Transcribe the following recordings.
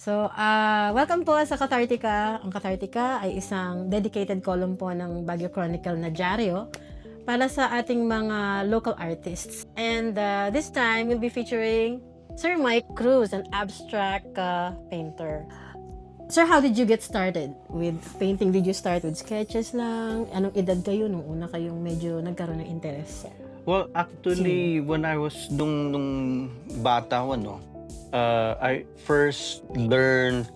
Welcome po sa Cathartica. Ang Cathartica ay isang dedicated column po ng Baguio Chronicle na dyaryo para sa ating mga local artists. And this time, we'll be featuring Sir Mike Cruz, an abstract painter. Sir, how did you get started with painting? Did you start with sketches lang? Anong edad kayo nung una kayong medyo nagkaroon ng interest? Well, actually, when I was nung bata ako, I first learned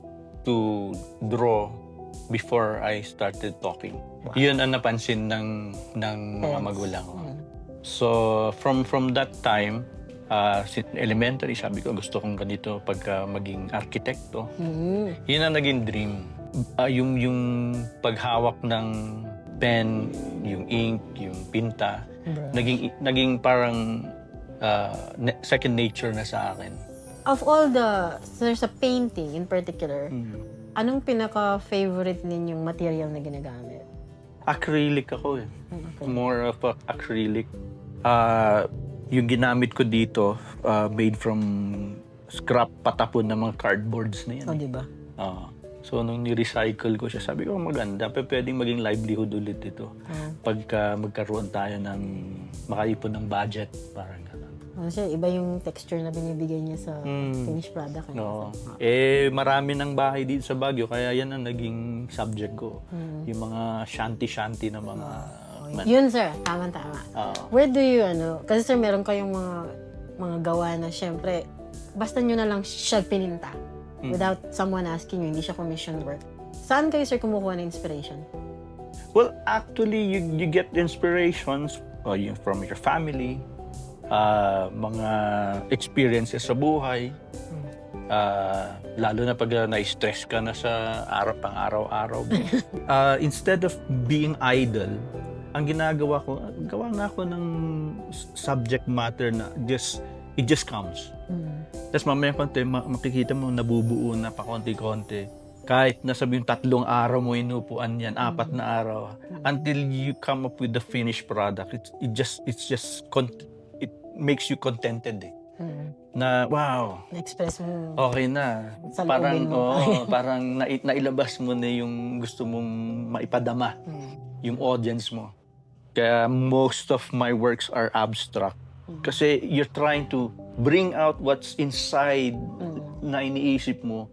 to draw before I started talking. Wow. Yun ang napansin ng mga magulang ko. So, from that time, since elementary, sabi ko, gusto kong ganito pagka maging arkitekto. Yun ang naging dream. Yung paghawak ng pen, yung ink, yung pinta, naging parang second nature na sa akin. Of all there's a painting in particular, anong pinaka-favorite ninyong material na ginagamit? Acrylic ako eh. Okay. More of acrylic. Yung ginamit ko dito, made from scrap patapon ng mga cardboards na yan. Oh, di ba? So, nung ni-recycle ko siya, sabi ko, maganda. Pwedeng maging livelihood ulit ito. Pagka magkaroon tayo ng makaipon ng budget, parang gano'n. Kasi iba yung texture na binibigay niya sa finished product. No. Marami ng bahay dito sa Baguio, kaya yan ang naging subject ko. Yung mga shanty-shanty na mga... Yun, sir. Tama-tama. Where do you, kasi sir, meron kayong mga gawa na syempre, basta nyo na lang siya pininta without someone asking you, hindi siya commissioned work. Saan kayo, sir, kumukuha ng inspiration? Well, actually, you get inspirations from your family, mga experiences sa buhay, lalo na pag na-stress ka na sa pang-araw-araw. Instead of being idle, ang ginagawa ko, gawa na ako ng subject matter na it just comes. Tapos mamaya konti, makikita mo nabubuo na pa konti-konti. Kahit nasabi yung 3 araw mo inupuan yan, 4 na araw, until you come up with the finished product, it makes you contented eh. Na wow, Na-express mo. okay na. Sa Parang loobin mo. parang nailabas mo na yung gusto mong maipadama yung audience mo. Kaya most of my works are abstract. Kasi you're trying to bring out what's inside na iniisip mo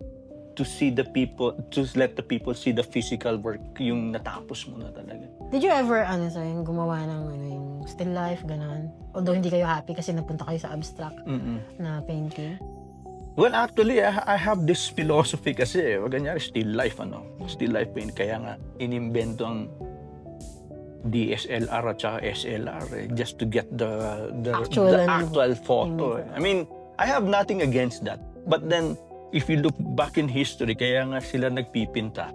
to see the people, to let the people see the physical work, yung natapos mo na talaga. Did you ever, sir, yung gumawa ng yung still life, ganon? Although hindi kayo happy kasi napunta kayo sa abstract na painting. Well, actually, I have this philosophy kasi, ganyan, still life paint. Kaya nga, inimbento ang DSLR at saka SLR just to get the actual photo. I mean, I have nothing against that. But then, if you look back in history, kaya nga sila nagpipinta.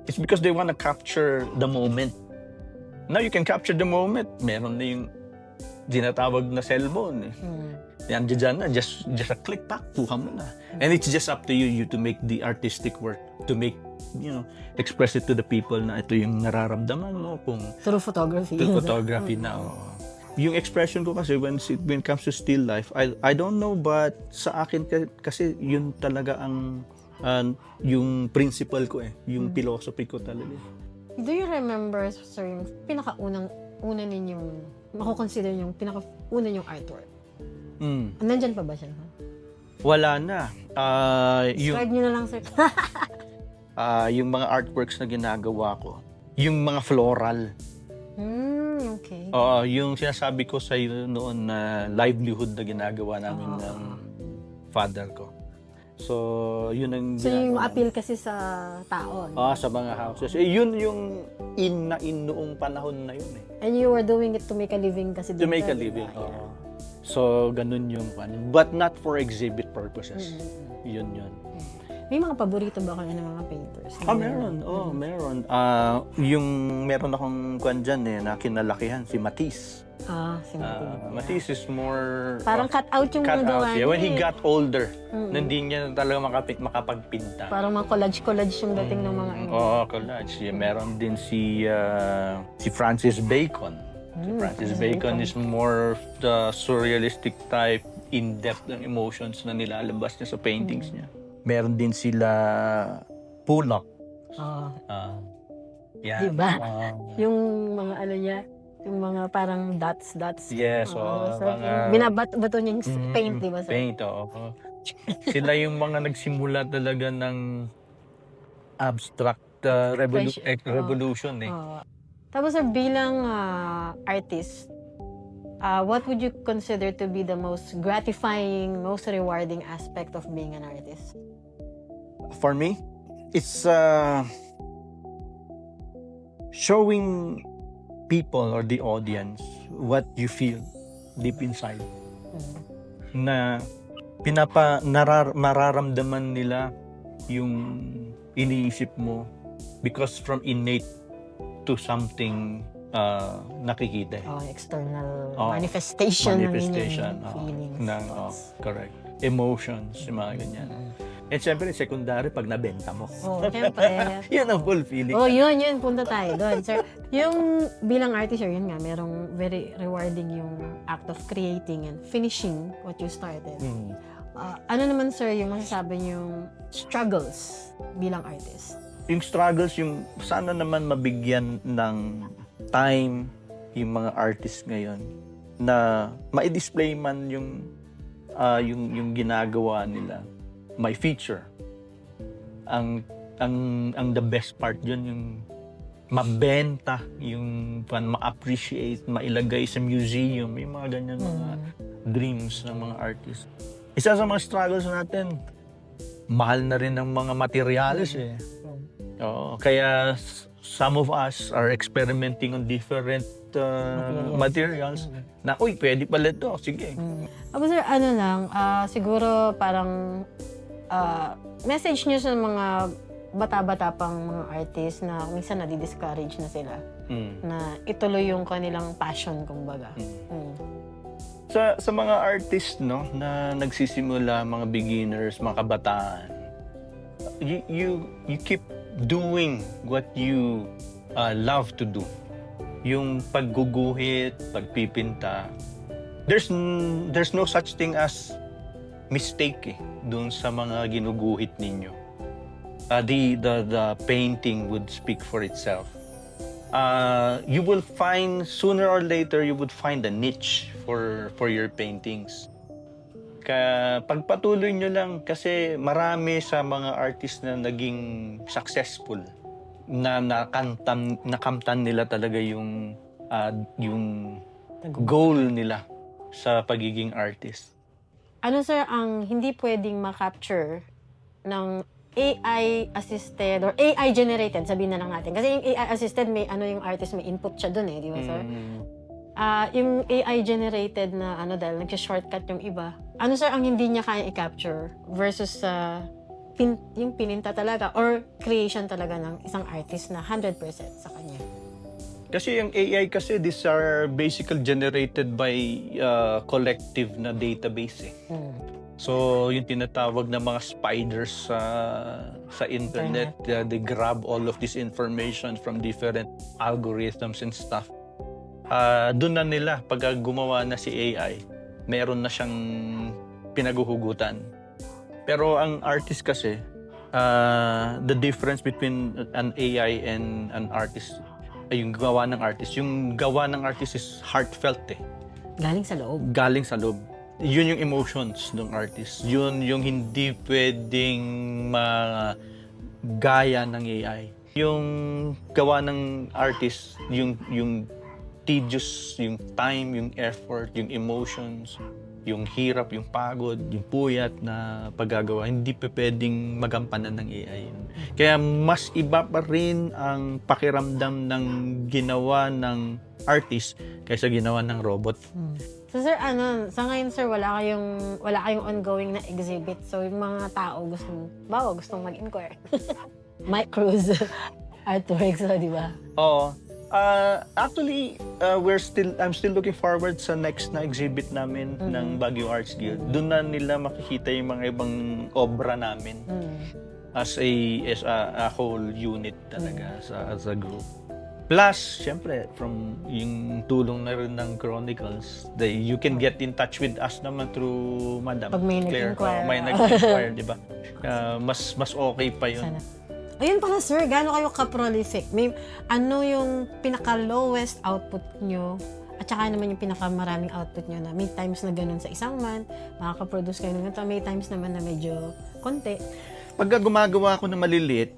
It's because they want to capture the moment. Now you can capture the moment. Meron na yung dinatawag na cellphone. Yan dyan na, just a click back, kuha mo na. And it's just up to you to make the artistic work, to make, express it to the people na ito yung nararamdaman mo kung Through photography. na. Yung expression ko kasi when it comes to still life, I don't know, but sa akin kasi yun talaga ang yung principle ko yung philosophy ko talaga. Do you remember, sir, yung una ninyong mako-consider yung pinaka-una yung artwork? Nandyan pa ba siya? Wala na. Describe nyo na lang, sir. Yung mga artworks na ginagawa ko, yung mga floral. Okay. Yung sinasabi ko sa iyo noon na livelihood na ginagawa namin ng father ko. So, yun ang So, yung appeal kasi sa tao. sa mga houses. Yun yung in noong panahon na yun eh. And you were doing it to make a living kasi To make a living. So, ganun yung but not for exhibit purposes. Yun. May mga paborito ba kayo ng mga painters? Meron. Meron. Yung meron akong dyan na kinalakihan, si Matisse. Si Matisse. Matisse is more... Parang cut out yung mga gawa niya. When he got older, hindi niya talaga makapagpinta. Parang mga collage yung dating ng mga collage. Meron din si Francis Bacon. Si Francis Bacon is more the surrealistic type, in-depth ng emotions na nilalabas niya sa paintings niya. Meron din sila pull-up. Oh, Yan. diba? Yung mga ano niya, yung mga parang dots. Yes, So, mga binabato niya yung paint, di ba, sir? paint, oo. Sila yung mga nagsimula talaga ng abstract revolution eh. Tapos sir, bilang artist, what would you consider to be the most gratifying, most rewarding aspect of being an artist? For me, it's showing people or the audience what you feel deep inside. Na mararamdaman nila yung iniisip mo because from innate to something nakikita. External manifestation ng feelings. Correct. Emotions, yung mga ganyan. And syempre, secondary, pag nabenta mo. Syempre. Yun ang full feeling. Yun. Punta tayo doon, sir. Yung bilang artist, sir, yun nga, merong very rewarding yung act of creating and finishing what you started. Ano naman, sir, yung masasabi yung struggles bilang artist? Yung struggles, yung sana naman mabigyan ng time yung mga artists ngayon na ma-display man yung ginagawa nila. My feature. Ang the best part yun, yung mabenta, yung ma-appreciate, mailagay sa museum, yung mga ganyan mga dreams ng mga artists. Isa sa mga struggles natin, mahal na rin ng mga materials eh. Kaya some of us are experimenting on different materials na, pwede pala ito, sige. Tapos sir, siguro parang message niyo sa mga bata-bata pang mga artist na minsan nadi-discourage na sila na ituloy yung kanilang passion, kumbaga. Sa mga artist na nagsisimula, mga beginners, mga kabataan, you keep doing what you love to do. Yung pagguguhit, pagpipinta, there's no such thing as mistake doon sa mga ginuguhit ninyo. The painting would speak for itself. You will find, sooner or later, you would find a niche for your paintings. Pagpatuloy nyo lang, kasi marami sa mga artist na naging successful, na nakamtan nila talaga yung goal nila sa pagiging artist. Ano sir ang hindi pwedeng ma-capture ng AI-assisted or AI-generated, sabihin na lang natin. Kasi yung AI-assisted, yung artist, may input siya dun di ba sir? Yung AI-generated na dahil nag-shortcut yung iba, ano sir ang hindi niya kaya i-capture versus yung pininta talaga or creation talaga ng isang artist na 100% sa kanya? Kasi yung AI kasi, these are basically generated by collective na database So, yung tinatawag na mga spiders sa internet, they grab all of this information from different algorithms and stuff. Doon na nila, pag gumawa na si AI, meron na siyang pinaguhugutan. Pero ang artist kasi, the difference between an AI and an artist, yung gawa ng artist is heartfelt Galing sa loob. Galing sa loob. Yun yung emotions ng artist. Yun yung hindi pwedeng magaya ng AI. Yung gawa ng artist, yung tedious, yung time, yung effort, yung emotions, yung hirap, yung pagod, yung puyat na paggagawa, hindi pa pwedeng magampanan ng AI yun. Kaya mas iba pa rin ang pakiramdam ng ginawa ng artist kaysa ginawa ng robot. So sir, sa ngayon sir, wala kayong ongoing na exhibit. So yung mga tao gustong mag-inquire. Mike Cruz artworks, di ba? Oo. Actually, I'm still looking forward sa next na exhibit namin ng Baguio Arts Guild. Doon na nila makikita yung mga ibang obra namin as a whole unit talaga as a group. Plus, syempre, from yung tulong na rin ng Chronicles, you can get in touch with us naman through Madam Pag may Claire. nag-inquire. May nag-inquire, di ba? Mas okay pa yun. Sana. Ayun pala sir, gaano kayo ka-prolific? May, ano yung pinaka-lowest output nyo? At saka naman yung pinaka-maraming output nyo na may times na ganun sa isang month, makaka-produce kayo ng ganito. May times naman na medyo konti. Pagka gumagawa ako ng maliliit,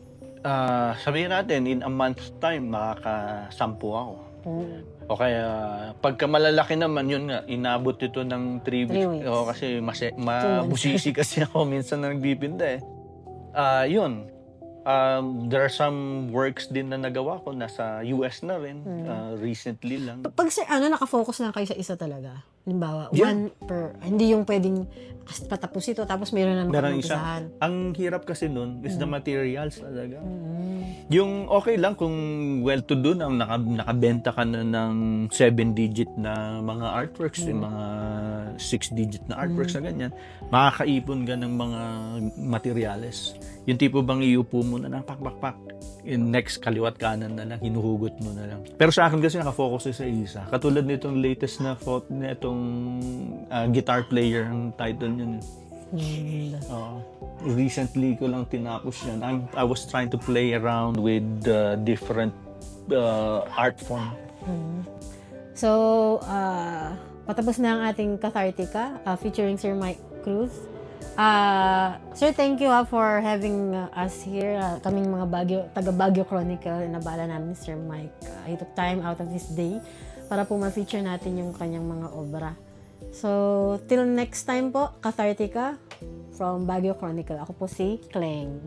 sabihin natin, in a month's time, makaka-10 ako. O kaya, pagka malalaki naman, yun nga, inabot ito ng 3 weeks. weeks. O, kasi mabusisi kasi ako minsan na nagbibinda eh. Yun. There are some works din na nagawa ko, nasa US na rin, recently lang. Pag sir, nakafocus lang kayo sa isa talaga. Halimbawa, Yeah. one per, hindi yung pwedeng patapos ito, tapos meron na Meron isa. makampisahan. Ang hirap kasi nun is the materials talaga. Yung okay lang kung well-to-do na nakabenta ka na ng 7-digit na mga artworks, yung mga 6-digit na artworks na ganyan, makakaipon ka ng mga materials. Yung tipo bang iupo mo na pak, yung next kaliwat kanan na lang, hinuhugot mo na lang. Pero sa akin kasi nakafocus sa isa. Katulad nitong latest na photo, nitong guitar player ang title niya. Recently ko lang tinapos yan. I was trying to play around with different art form. So, patapos na ang ating Cathartica featuring Sir Mike Cruz. Sir, thank you for having us here. Kaming mga taga Baguio Chronicle, nabala namin ni Sir Mike. He took time out of his day para po ma-feature natin yung kanyang mga obra. So, till next time po, Cathartica from Baguio Chronicle. Ako po si Kleng.